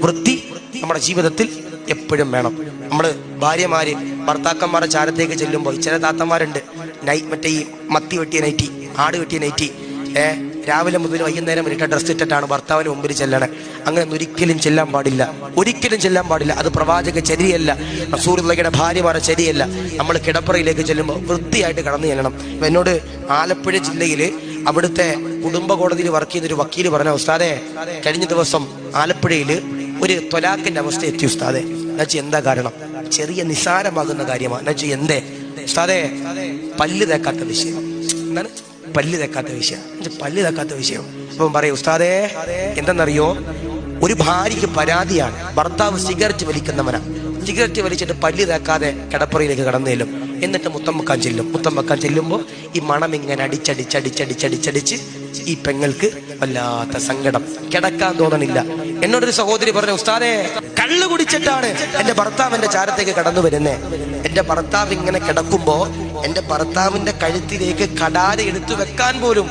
വൃത്തി നമ്മുടെ ജീവിതത്തിൽ എപ്പോഴും വേണം. നമ്മൾ ഭാര്യമാര് ഭർത്താക്കന്മാരുടെ ചാരത്തേക്ക് ചെല്ലുമ്പോൾ ചില താത്തന്മാരുണ്ട്, മറ്റേ ഈ മത്തി വെട്ടിയ നൈറ്റി, ആട് വെട്ടിയ നൈറ്റി, രാവിലെ മുതൽ വൈകുന്നേരം വരെ ഡ്രസ് ഇട്ടിട്ടാണ് ഭർത്താവിന് മുമ്പിൽ ചെല്ലണേ. അങ്ങനെ ഒരിക്കലും ചെല്ലാൻ പാടില്ല, ഒരിക്കലും ചെല്ലാൻ പാടില്ല. അത് പ്രവാചക ചര്യയല്ല, റസൂലുള്ളാഹിയുടെ ഭാര്യമാരുടെ ചര്യയല്ല. നമ്മൾ കിടപ്പറയിലേക്ക് ചെല്ലുമ്പോൾ വൃത്തിയായിട്ട് കടന്നു ചെല്ലണം. എന്നോട് ആലപ്പുഴ ജില്ലയിൽ അവിടുത്തെ കുടുംബ കോടതിയിൽ വർക്ക് ചെയ്യുന്നൊരു വക്കീല് പറഞ്ഞ, ഉസ്താദെ കഴിഞ്ഞ ദിവസം ആലപ്പുഴയിൽ ഒരു ത്വലാഖിന്റെ അവസ്ഥ എത്തി ഉസ്താദെ. എന്നുവെച്ചാൽ എന്താ കാരണം? ചെറിയ നിസാരമാകുന്ന കാര്യമാണ്. എന്നുവെച്ചാൽ എന്തേ ഉസ്താദെ? പല്ല് തേക്കാത്ത വിഷയം. എന്താണ് പല്ല് തേക്കാത്ത വിഷയം? പല്ല് തേക്കാത്ത വിഷയം. അപ്പം പറയും, ഉസ്താദേ എന്തെന്നറിയോ, ഒരു ഭാര്യയ്ക്ക് പരാതിയാണ്, ഭർത്താവ് സിഗരറ്റ് വലിക്കുന്നവനാ. സിഗരറ്റ് വലിച്ചിട്ട് പല്ല് തേക്കാതെ കിടപ്പറയിലേക്ക് കടന്നു ചെല്ലും. എന്നിട്ട് മുത്തം വെക്കാൻ ചെല്ലും. മുത്തം വെക്കാൻ ചെല്ലുമ്പോൾ ഈ മണം ഇങ്ങനെ അടിച്ചടിച്ചടിച്ചടിച്ചടിച്ചടിച്ച് ഈ പെങ്ങൾക്ക് വല്ലാത്ത സങ്കടം, കിടക്കാൻ തോന്നണില്ല. എന്നോടൊരു സഹോദരി പറഞ്ഞു, ഉസ്താദേ കള്ളു കുടിച്ചിട്ടാണ് എന്റെ ഭർത്താവ് എന്റെ ചാരത്തേക്ക് കടന്നു വരുന്നേ. എന്റെ ഭർത്താവ് ഇങ്ങനെ കിടക്കുമ്പോ എന്റെ ഭർത്താവിന്റെ കഴുത്തിലേക്ക് കടാര എടുത്തു വെക്കാൻ പോലും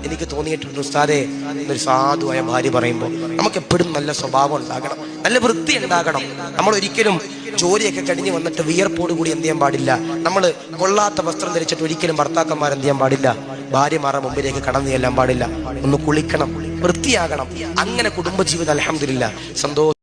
എനിക്ക് തോന്നിയിട്ടുണ്ട് ഉസ്താദേ എന്നൊരു സാധുവായ ഭാര്യ പറയുമ്പോൾ. നമുക്ക് എപ്പോഴും നല്ല സ്വഭാവം ഉണ്ടാകണം, നല്ല വൃത്തി ഉണ്ടാകണം. നമ്മൾ ഒരിക്കലും ജോലിയൊക്കെ കഴിഞ്ഞ് വന്നിട്ട് വിയർപ്പോട് കൂടി എന്ത് ചെയ്യാൻ പാടില്ല. നമ്മൾ കൊള്ളാത്ത വസ്ത്രം ധരിച്ചിട്ട് ഒരിക്കലും ഭർത്താക്കന്മാർ എന്ത് ചെയ്യാൻ പാടില്ല, ഭാര്യമാരുടെ മുമ്പിലേക്ക് കടന്നു ചെല്ലാൻ പാടില്ല. ഒന്ന് കുളിക്കണം, വൃത്തിയാകണം. അങ്ങനെ കുടുംബജീവിതം അൽഹംദുലില്ലാഹ് സന്തോഷം.